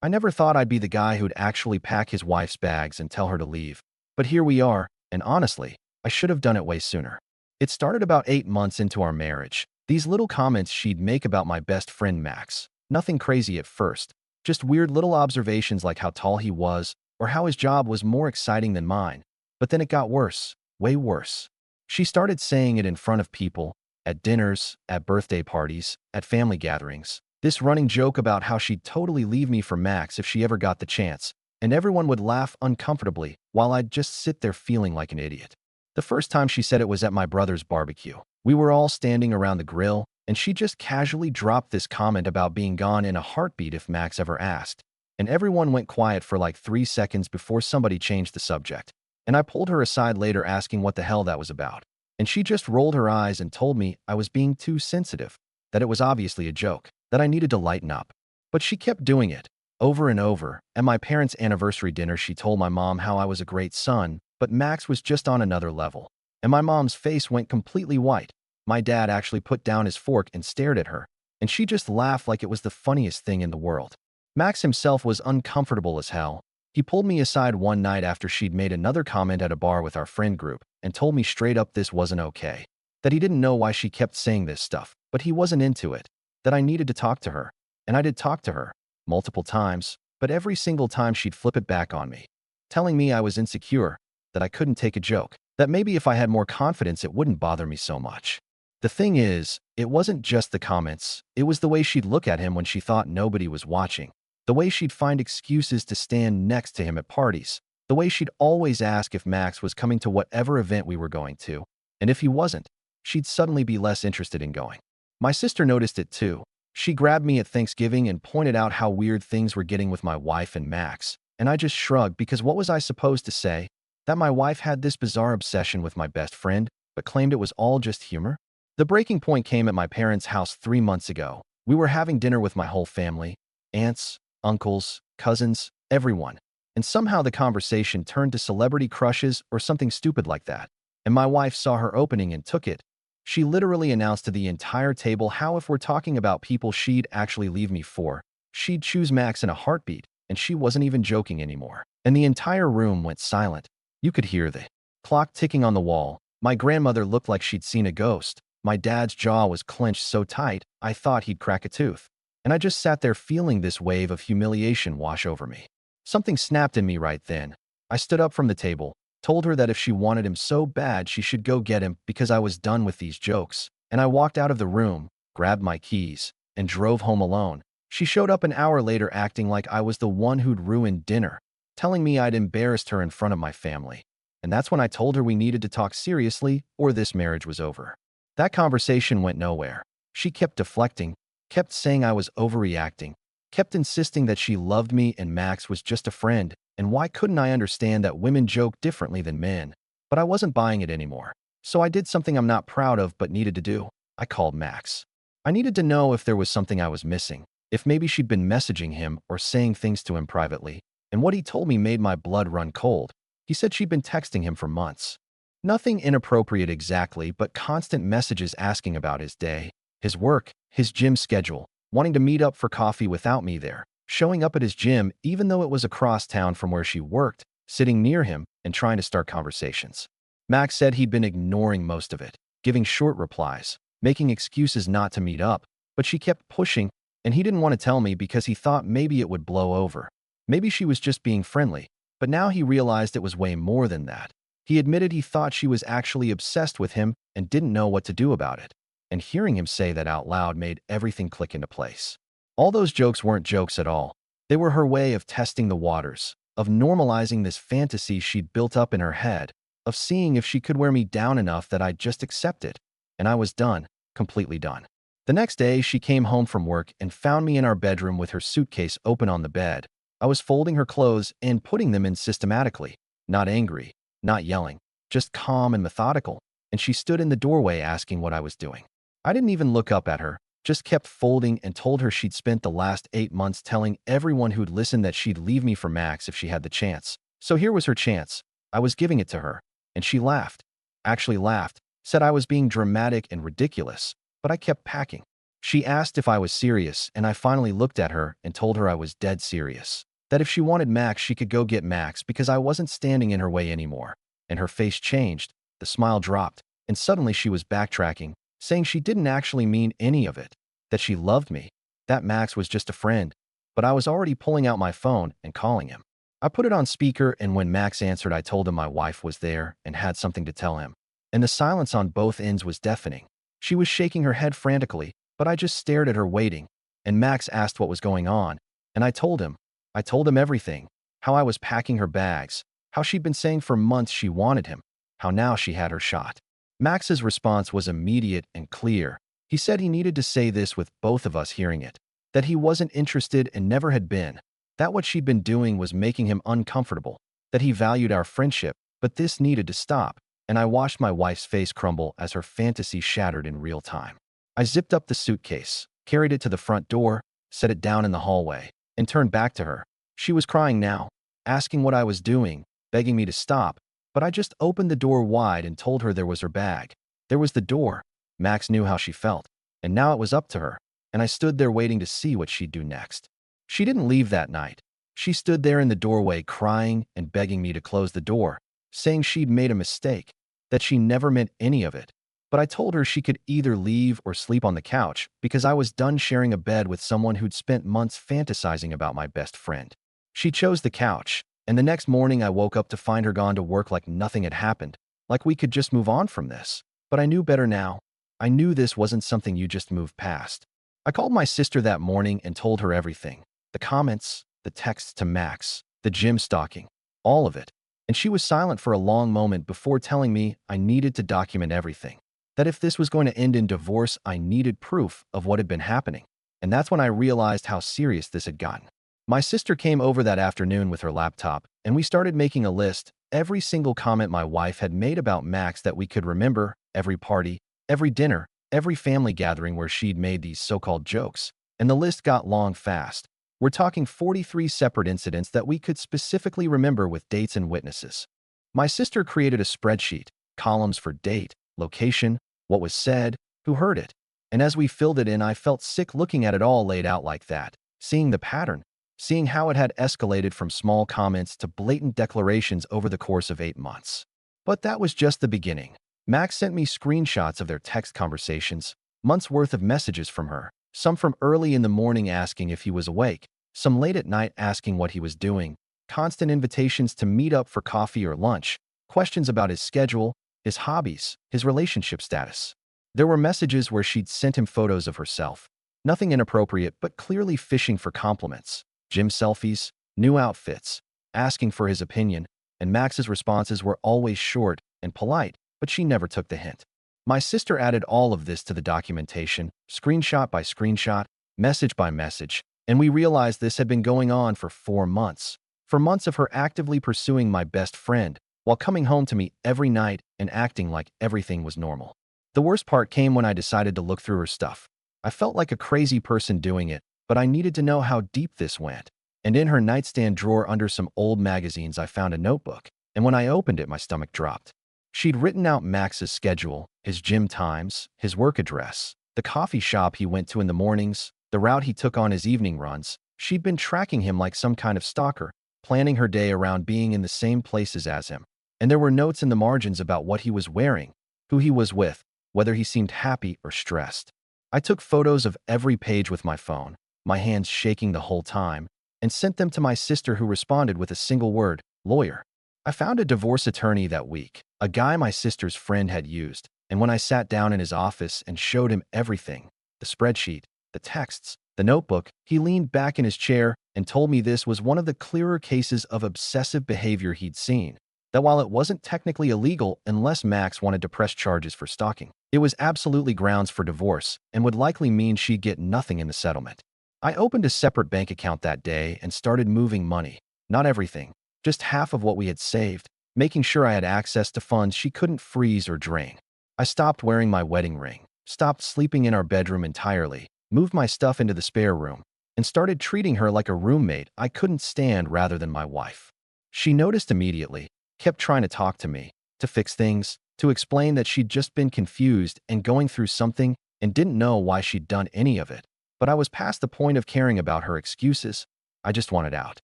I never thought I'd be the guy who'd actually pack his wife's bags and tell her to leave. But here we are, and honestly, I should have done it way sooner. It started about 8 months into our marriage. These little comments she'd make about my best friend Max. Nothing crazy at first, just weird little observations like how tall he was or how his job was more exciting than mine. But then it got worse, way worse. She started saying it in front of people, at dinners, at birthday parties, at family gatherings. This running joke about how she'd totally leave me for Max if she ever got the chance, and everyone would laugh uncomfortably while I'd just sit there feeling like an idiot. The first time she said it was at my brother's barbecue. We were all standing around the grill, and she just casually dropped this comment about being gone in a heartbeat if Max ever asked. And everyone went quiet for like 3 seconds before somebody changed the subject. And I pulled her aside later asking what the hell that was about. And she just rolled her eyes and told me I was being too sensitive, that it was obviously a joke, that I needed to lighten up. But she kept doing it, over and over. At my parents' anniversary dinner, she told my mom how I was a great son, but Max was just on another level. And my mom's face went completely white. My dad actually put down his fork and stared at her, and she just laughed like it was the funniest thing in the world. Max himself was uncomfortable as hell. He pulled me aside one night after she'd made another comment at a bar with our friend group and told me straight up this wasn't okay, that he didn't know why she kept saying this stuff, but he wasn't into it, that I needed to talk to her. And I did talk to her, multiple times, but every single time she'd flip it back on me, telling me I was insecure, that I couldn't take a joke, that maybe if I had more confidence it wouldn't bother me so much. The thing is, it wasn't just the comments, it was the way she'd look at him when she thought nobody was watching, the way she'd find excuses to stand next to him at parties, the way she'd always ask if Max was coming to whatever event we were going to, and if he wasn't, she'd suddenly be less interested in going. My sister noticed it too. She grabbed me at Thanksgiving and pointed out how weird things were getting with my wife and Max, and I just shrugged because what was I supposed to say? That my wife had this bizarre obsession with my best friend, but claimed it was all just humor? The breaking point came at my parents' house 3 months ago. We were having dinner with my whole family, aunts, uncles, cousins, everyone. And somehow the conversation turned to celebrity crushes or something stupid like that. And my wife saw her opening and took it. She literally announced to the entire table how if we're talking about people she'd actually leave me for, she'd choose Max in a heartbeat, and she wasn't even joking anymore. And the entire room went silent. You could hear the clock ticking on the wall. My grandmother looked like she'd seen a ghost. My dad's jaw was clenched so tight, I thought he'd crack a tooth. And I just sat there feeling this wave of humiliation wash over me. Something snapped in me right then. I stood up from the table, told her that if she wanted him so bad she should go get him because I was done with these jokes, and I walked out of the room, grabbed my keys, and drove home alone. She showed up an hour later acting like I was the one who'd ruined dinner, telling me I'd embarrassed her in front of my family. And that's when I told her we needed to talk seriously or this marriage was over. That conversation went nowhere. She kept deflecting, kept saying I was overreacting, kept insisting that she loved me and Max was just a friend, and why couldn't I understand that women joke differently than men? But I wasn't buying it anymore. So I did something I'm not proud of but needed to do. I called Max. I needed to know if there was something I was missing, if maybe she'd been messaging him or saying things to him privately, and what he told me made my blood run cold. He said she'd been texting him for months. Nothing inappropriate exactly, but constant messages asking about his day, his work, his gym schedule, wanting to meet up for coffee without me there, showing up at his gym even though it was across town from where she worked, sitting near him and trying to start conversations. Max said he'd been ignoring most of it, giving short replies, making excuses not to meet up, but she kept pushing, and he didn't want to tell me because he thought maybe it would blow over. Maybe she was just being friendly, but now he realized it was way more than that. He admitted he thought she was actually obsessed with him and didn't know what to do about it. And hearing him say that out loud made everything click into place. All those jokes weren't jokes at all. They were her way of testing the waters, of normalizing this fantasy she'd built up in her head, of seeing if she could wear me down enough that I'd just accept it. And I was done, completely done. The next day, she came home from work and found me in our bedroom with her suitcase open on the bed. I was folding her clothes and putting them in systematically, not angry, not yelling, just calm and methodical, and she stood in the doorway asking what I was doing. I didn't even look up at her, just kept folding and told her she'd spent the last 8 months telling everyone who'd listen that she'd leave me for Max if she had the chance. So here was her chance. I was giving it to her, and she laughed. Actually laughed, said I was being dramatic and ridiculous, but I kept packing. She asked if I was serious, and I finally looked at her and told her I was dead serious. That if she wanted Max, she could go get Max because I wasn't standing in her way anymore. And her face changed, the smile dropped, and suddenly she was backtracking, saying she didn't actually mean any of it, that she loved me, that Max was just a friend. But I was already pulling out my phone and calling him. I put it on speaker, and when Max answered, I told him my wife was there and had something to tell him. And the silence on both ends was deafening. She was shaking her head frantically, but I just stared at her waiting. And Max asked what was going on, and I told him. I told him everything, how I was packing her bags, how she'd been saying for months she wanted him, how now she had her shot. Max's response was immediate and clear. He said he needed to say this with both of us hearing it, that he wasn't interested and never had been, that what she'd been doing was making him uncomfortable, that he valued our friendship, but this needed to stop, and I watched my wife's face crumble as her fantasy shattered in real time. I zipped up the suitcase, carried it to the front door, set it down in the hallway, and turned back to her. She was crying now, asking what I was doing, begging me to stop, but I just opened the door wide and told her there was her bag. There was the door. Max knew how she felt, and now it was up to her, and I stood there waiting to see what she'd do next. She didn't leave that night. She stood there in the doorway crying and begging me to close the door, saying she'd made a mistake, that she never meant any of it. But I told her she could either leave or sleep on the couch because I was done sharing a bed with someone who'd spent months fantasizing about my best friend. She chose the couch, and the next morning I woke up to find her gone to work like nothing had happened, like we could just move on from this. But I knew better now. I knew this wasn't something you just move past. I called my sister that morning and told her everything. The comments, the texts to Max, the gym stalking, all of it. And she was silent for a long moment before telling me I needed to document everything. That if this was going to end in divorce, I needed proof of what had been happening. And that's when I realized how serious this had gotten. My sister came over that afternoon with her laptop, and we started making a list, every single comment my wife had made about Max that we could remember, every party, every dinner, every family gathering where she'd made these so-called jokes. And the list got long fast. We're talking 43 separate incidents that we could specifically remember with dates and witnesses. My sister created a spreadsheet, columns for date, location, what was said, who heard it. And as we filled it in, I felt sick looking at it all laid out like that, seeing the pattern, seeing how it had escalated from small comments to blatant declarations over the course of 8 months. But that was just the beginning. Max sent me screenshots of their text conversations, months worth of messages from her, some from early in the morning asking if he was awake, some late at night asking what he was doing, constant invitations to meet up for coffee or lunch, questions about his schedule, his hobbies, his relationship status. There were messages where she'd sent him photos of herself, nothing inappropriate but clearly fishing for compliments, gym selfies, new outfits, asking for his opinion, and Max's responses were always short and polite, but she never took the hint. My sister added all of this to the documentation, screenshot by screenshot, message by message, and we realized this had been going on for 4 months. For months of her actively pursuing my best friend, while coming home to me every night and acting like everything was normal. The worst part came when I decided to look through her stuff. I felt like a crazy person doing it, but I needed to know how deep this went. And in her nightstand drawer under some old magazines, I found a notebook, and when I opened it, my stomach dropped. She'd written out Max's schedule, his gym times, his work address, the coffee shop he went to in the mornings, the route he took on his evening runs. She'd been tracking him like some kind of stalker, planning her day around being in the same places as him. And there were notes in the margins about what he was wearing, who he was with, whether he seemed happy or stressed. I took photos of every page with my phone, my hands shaking the whole time, and sent them to my sister, who responded with a single word: lawyer. I found a divorce attorney that week, a guy my sister's friend had used, and when I sat down in his office and showed him everything, the spreadsheet, the texts, the notebook, he leaned back in his chair and told me this was one of the clearer cases of obsessive behavior he'd seen, that while it wasn't technically illegal unless Max wanted to press charges for stalking, it was absolutely grounds for divorce and would likely mean she'd get nothing in the settlement. I opened a separate bank account that day and started moving money, not everything, just half of what we had saved, making sure I had access to funds she couldn't freeze or drain. I stopped wearing my wedding ring, stopped sleeping in our bedroom entirely, moved my stuff into the spare room, and started treating her like a roommate I couldn't stand rather than my wife. She noticed immediately, kept trying to talk to me, to fix things, to explain that she'd just been confused and going through something, and didn't know why she'd done any of it. But I was past the point of caring about her excuses. I just wanted out.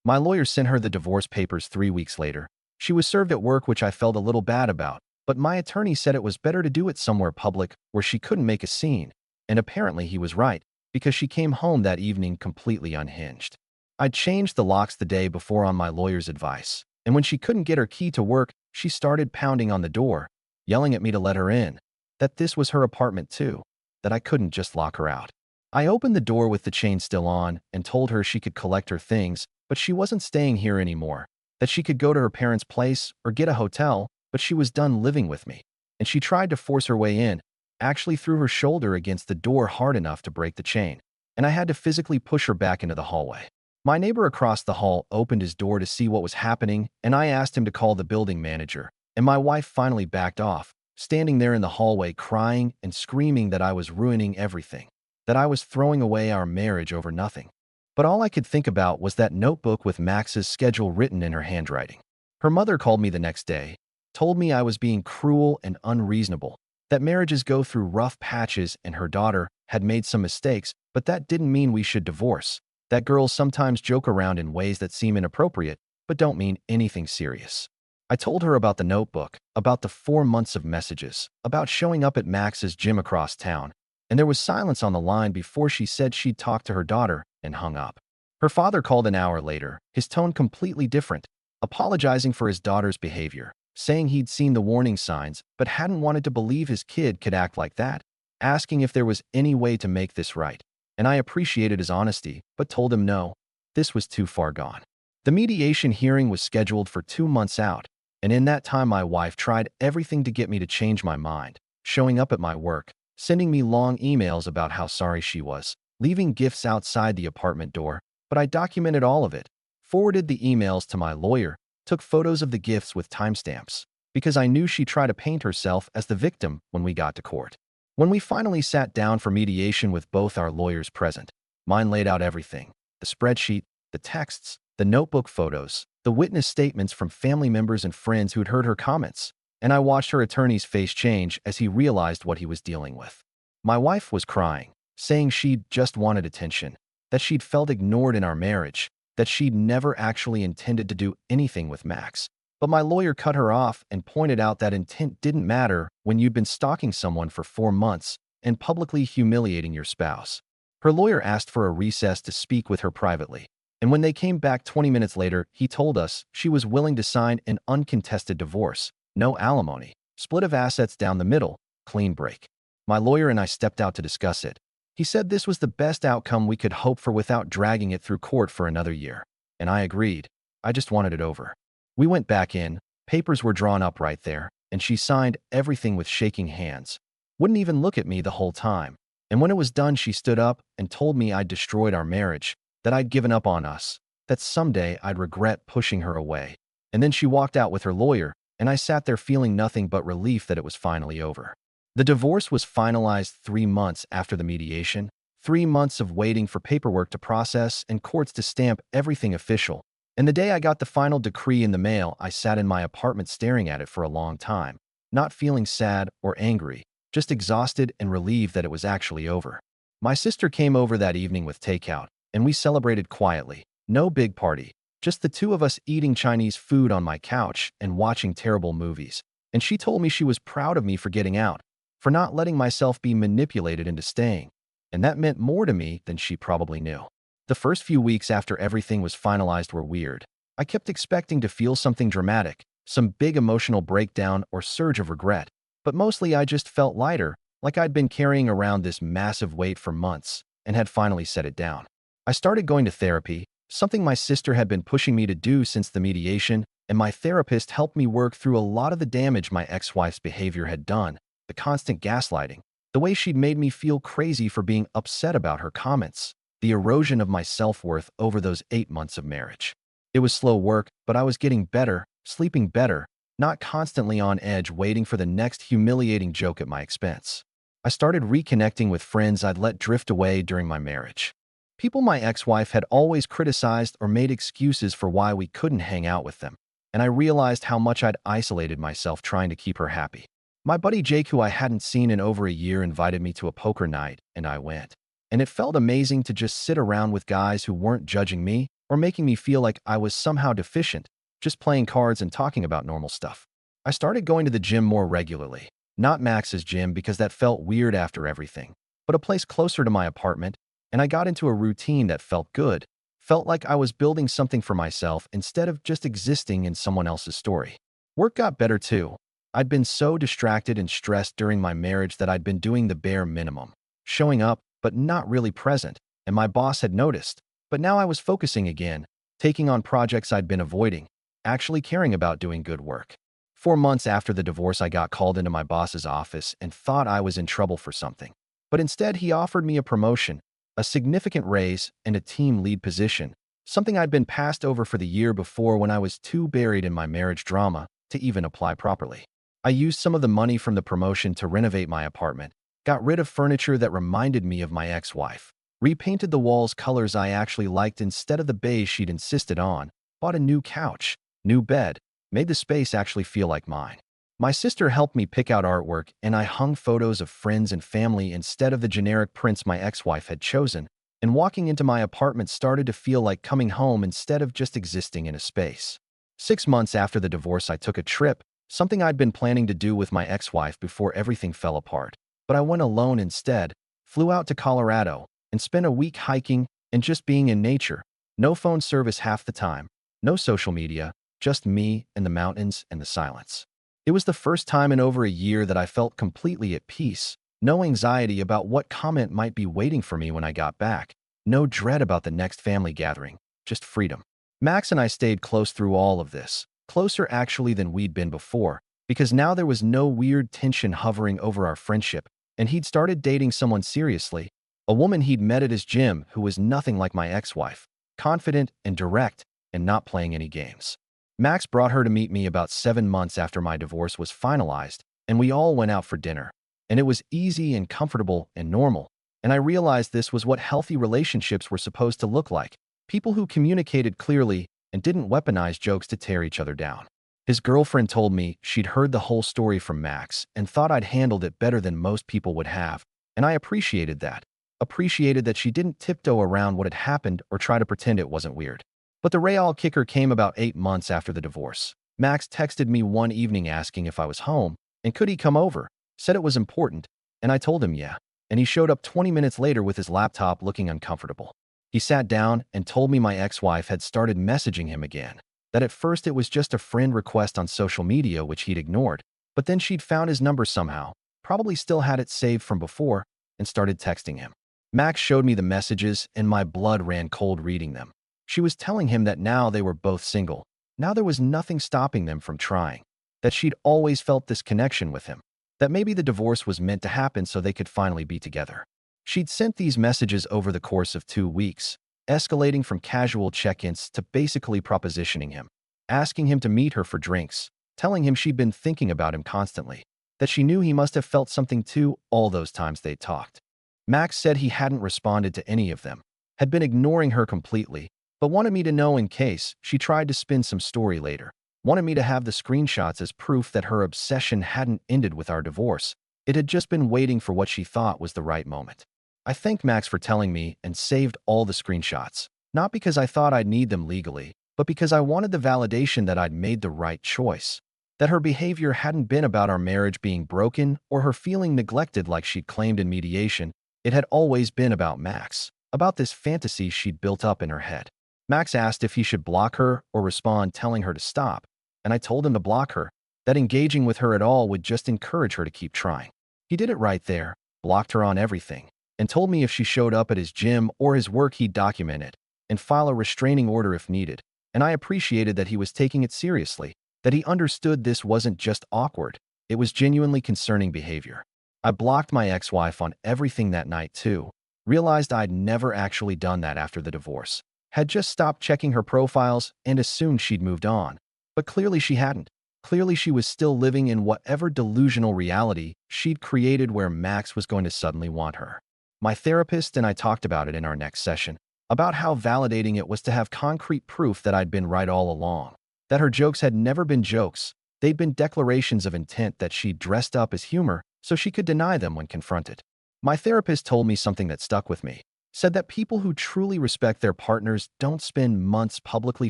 My lawyer sent her the divorce papers 3 weeks later. She was served at work, which I felt a little bad about, but my attorney said it was better to do it somewhere public where she couldn't make a scene. And apparently he was right, because she came home that evening completely unhinged. I'd changed the locks the day before on my lawyer's advice, and when she couldn't get her key to work, she started pounding on the door, yelling at me to let her in, that this was her apartment too, that I couldn't just lock her out. I opened the door with the chain still on and told her she could collect her things, but she wasn't staying here anymore, that she could go to her parents' place or get a hotel, but she was done living with me. And she tried to force her way in, actually threw her shoulder against the door hard enough to break the chain, and I had to physically push her back into the hallway. My neighbor across the hall opened his door to see what was happening, and I asked him to call the building manager, and my wife finally backed off, standing there in the hallway crying and screaming that I was ruining everything, that I was throwing away our marriage over nothing. But all I could think about was that notebook with Max's schedule written in her handwriting. Her mother called me the next day, told me I was being cruel and unreasonable, that marriages go through rough patches and her daughter had made some mistakes, but that didn't mean we should divorce, that girls sometimes joke around in ways that seem inappropriate but don't mean anything serious. I told her about the notebook, about the 4 months of messages, about showing up at Max's gym across town, and there was silence on the line before she said she'd talk to her daughter and hung up. Her father called an hour later, his tone completely different, apologizing for his daughter's behavior, saying he'd seen the warning signs but hadn't wanted to believe his kid could act like that, asking if there was any way to make this right. And I appreciated his honesty, but told him no, this was too far gone. The mediation hearing was scheduled for 2 months out, and in that time my wife tried everything to get me to change my mind, showing up at my work, sending me long emails about how sorry she was, leaving gifts outside the apartment door, but I documented all of it, forwarded the emails to my lawyer, took photos of the gifts with timestamps, because I knew she'd try to paint herself as the victim when we got to court. When we finally sat down for mediation with both our lawyers present, mine laid out everything: the spreadsheet, the texts, the notebook photos, the witness statements from family members and friends who'd heard her comments, and I watched her attorney's face change as he realized what he was dealing with. My wife was crying, saying she'd just wanted attention, that she'd felt ignored in our marriage, that she'd never actually intended to do anything with Max. But my lawyer cut her off and pointed out that intent didn't matter when you'd been stalking someone for 4 months and publicly humiliating your spouse. Her lawyer asked for a recess to speak with her privately, and when they came back 20 minutes later, he told us she was willing to sign an uncontested divorce, no alimony, split of assets down the middle, clean break. My lawyer and I stepped out to discuss it. He said this was the best outcome we could hope for without dragging it through court for another year. And I agreed. I just wanted it over. We went back in, papers were drawn up right there, and she signed everything with shaking hands. Wouldn't even look at me the whole time. And when it was done, she stood up and told me I'd destroyed our marriage, that I'd given up on us, that someday I'd regret pushing her away. And then she walked out with her lawyer, and I sat there feeling nothing but relief that it was finally over. The divorce was finalized 3 months after the mediation, 3 months of waiting for paperwork to process and courts to stamp everything official. And the day I got the final decree in the mail, I sat in my apartment staring at it for a long time, not feeling sad or angry, just exhausted and relieved that it was actually over. My sister came over that evening with takeout, and we celebrated quietly. No big party, just the two of us eating Chinese food on my couch and watching terrible movies. And she told me she was proud of me for getting out, for not letting myself be manipulated into staying. And that meant more to me than she probably knew. The first few weeks after everything was finalized were weird. I kept expecting to feel something dramatic, some big emotional breakdown or surge of regret. But mostly I just felt lighter, like I'd been carrying around this massive weight for months and had finally set it down. I started going to therapy, something my sister had been pushing me to do since the mediation, and my therapist helped me work through a lot of the damage my ex-wife's behavior had done, the constant gaslighting, the way she'd made me feel crazy for being upset about her comments, the erosion of my self-worth over those 8 months of marriage. It was slow work, but I was getting better, sleeping better, not constantly on edge waiting for the next humiliating joke at my expense. I started reconnecting with friends I'd let drift away during my marriage. People my ex-wife had always criticized or made excuses for why we couldn't hang out with them, and I realized how much I'd isolated myself trying to keep her happy. My buddy Jake, who I hadn't seen in over a year, invited me to a poker night, and I went. And it felt amazing to just sit around with guys who weren't judging me or making me feel like I was somehow deficient, just playing cards and talking about normal stuff. I started going to the gym more regularly. Not Max's gym because that felt weird after everything, but a place closer to my apartment, and I got into a routine that felt good, felt like I was building something for myself instead of just existing in someone else's story. Work got better too. I'd been so distracted and stressed during my marriage that I'd been doing the bare minimum, showing up, but not really present, and my boss had noticed. But now I was focusing again, taking on projects I'd been avoiding, actually caring about doing good work. 4 months after the divorce, I got called into my boss's office and thought I was in trouble for something. But instead, he offered me a promotion, a significant raise, and a team lead position, something I'd been passed over for the year before when I was too buried in my marriage drama to even apply properly. I used some of the money from the promotion to renovate my apartment, got rid of furniture that reminded me of my ex-wife, repainted the walls colors I actually liked instead of the beige she'd insisted on, bought a new couch, new bed, made the space actually feel like mine. My sister helped me pick out artwork, and I hung photos of friends and family instead of the generic prints my ex-wife had chosen, and walking into my apartment started to feel like coming home instead of just existing in a space. 6 months after the divorce, I took a trip, something I'd been planning to do with my ex-wife before everything fell apart. But I went alone instead, flew out to Colorado, and spent a week hiking and just being in nature. No phone service half the time, no social media, just me and the mountains and the silence. It was the first time in over a year that I felt completely at peace. No anxiety about what comment might be waiting for me when I got back. No dread about the next family gathering, just freedom. Max and I stayed close through all of this, closer actually than we'd been before, because now there was no weird tension hovering over our friendship, and he'd started dating someone seriously, a woman he'd met at his gym who was nothing like my ex-wife, confident and direct and not playing any games. Max brought her to meet me about 7 months after my divorce was finalized, and we all went out for dinner. And it was easy and comfortable and normal, and I realized this was what healthy relationships were supposed to look like. People who communicated clearly and didn't weaponize jokes to tear each other down. His girlfriend told me she'd heard the whole story from Max and thought I'd handled it better than most people would have, and I appreciated that. Appreciated that she didn't tiptoe around what had happened or try to pretend it wasn't weird. But the real kicker came about 8 months after the divorce. Max texted me one evening asking if I was home and could he come over, said it was important, and I told him yeah, and he showed up 20 minutes later with his laptop looking uncomfortable. He sat down and told me my ex-wife had started messaging him again, that at first it was just a friend request on social media which he'd ignored, but then she'd found his number somehow, probably still had it saved from before, and started texting him. Max showed me the messages and my blood ran cold reading them. She was telling him that now they were both single, now there was nothing stopping them from trying, that she'd always felt this connection with him, that maybe the divorce was meant to happen so they could finally be together. She'd sent these messages over the course of 2 weeks, escalating from casual check-ins to basically propositioning him, asking him to meet her for drinks, telling him she'd been thinking about him constantly, that she knew he must have felt something too all those times they'd talked. Max said he hadn't responded to any of them, had been ignoring her completely, but wanted me to know in case she tried to spin some story later, wanted me to have the screenshots as proof that her obsession hadn't ended with our divorce. It had just been waiting for what she thought was the right moment. I thanked Max for telling me and saved all the screenshots, not because I thought I'd need them legally, but because I wanted the validation that I'd made the right choice, that her behavior hadn't been about our marriage being broken or her feeling neglected like she'd claimed in mediation. It had always been about Max, about this fantasy she'd built up in her head. Max asked if he should block her or respond telling her to stop, and I told him to block her, that engaging with her at all would just encourage her to keep trying. He did it right there, blocked her on everything, and told me if she showed up at his gym or his work he'd document it and file a restraining order if needed, and I appreciated that he was taking it seriously, that he understood this wasn't just awkward, it was genuinely concerning behavior. I blocked my ex-wife on everything that night too, realized I'd never actually done that after the divorce, had just stopped checking her profiles and assumed she'd moved on, but clearly she hadn't. Clearly she was still living in whatever delusional reality she'd created where Max was going to suddenly want her. My therapist and I talked about it in our next session, about how validating it was to have concrete proof that I'd been right all along, that her jokes had never been jokes, They'd been declarations of intent that she'd dressed up as humor so she could deny them when confronted. My therapist told me something that stuck with me. Said that people who truly respect their partners don't spend months publicly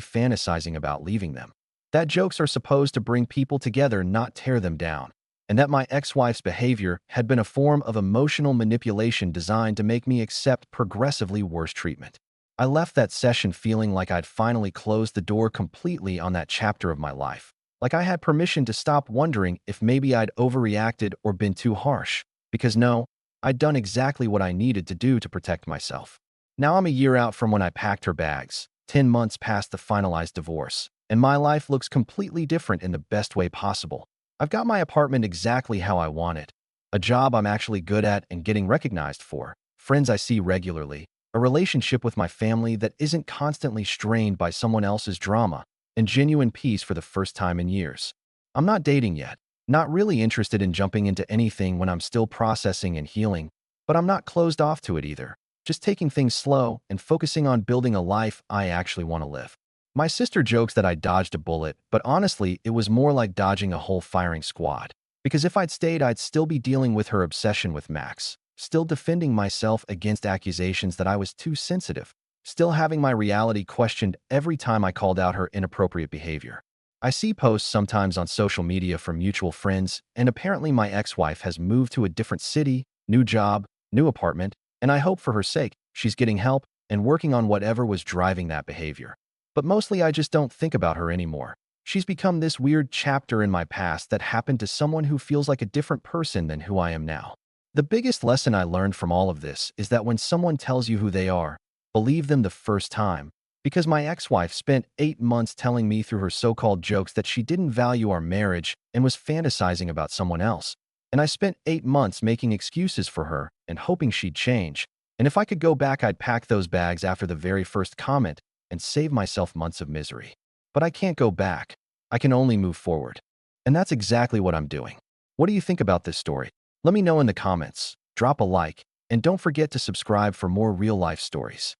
fantasizing about leaving them. That jokes are supposed to bring people together, not tear them down. And that my ex-wife's behavior had been a form of emotional manipulation designed to make me accept progressively worse treatment. I left that session feeling like I'd finally closed the door completely on that chapter of my life. Like I had permission to stop wondering if maybe I'd overreacted or been too harsh. Because no, I'd done exactly what I needed to do to protect myself. Now I'm a year out from when I packed her bags, 10 months past the finalized divorce, and my life looks completely different in the best way possible. I've got my apartment exactly how I want it, a job I'm actually good at and getting recognized for, friends I see regularly, a relationship with my family that isn't constantly strained by someone else's drama, and genuine peace for the first time in years. I'm not dating yet. Not really interested in jumping into anything when I'm still processing and healing, but I'm not closed off to it either. Just taking things slow and focusing on building a life I actually want to live. My sister jokes that I dodged a bullet, but honestly, it was more like dodging a whole firing squad. Because if I'd stayed, I'd still be dealing with her obsession with Max, still defending myself against accusations that I was too sensitive, still having my reality questioned every time I called out her inappropriate behavior. I see posts sometimes on social media from mutual friends, and apparently my ex-wife has moved to a different city, new job, new apartment, and I hope for her sake she's getting help and working on whatever was driving that behavior. But mostly I just don't think about her anymore. She's become this weird chapter in my past that happened to someone who feels like a different person than who I am now. The biggest lesson I learned from all of this is that when someone tells you who they are, believe them the first time. Because my ex-wife spent 8 months telling me through her so-called jokes that she didn't value our marriage and was fantasizing about someone else. And I spent 8 months making excuses for her and hoping she'd change. And if I could go back, I'd pack those bags after the very first comment and save myself months of misery. But I can't go back. I can only move forward. And that's exactly what I'm doing. What do you think about this story? Let me know in the comments. Drop a like, and don't forget to subscribe for more real-life stories.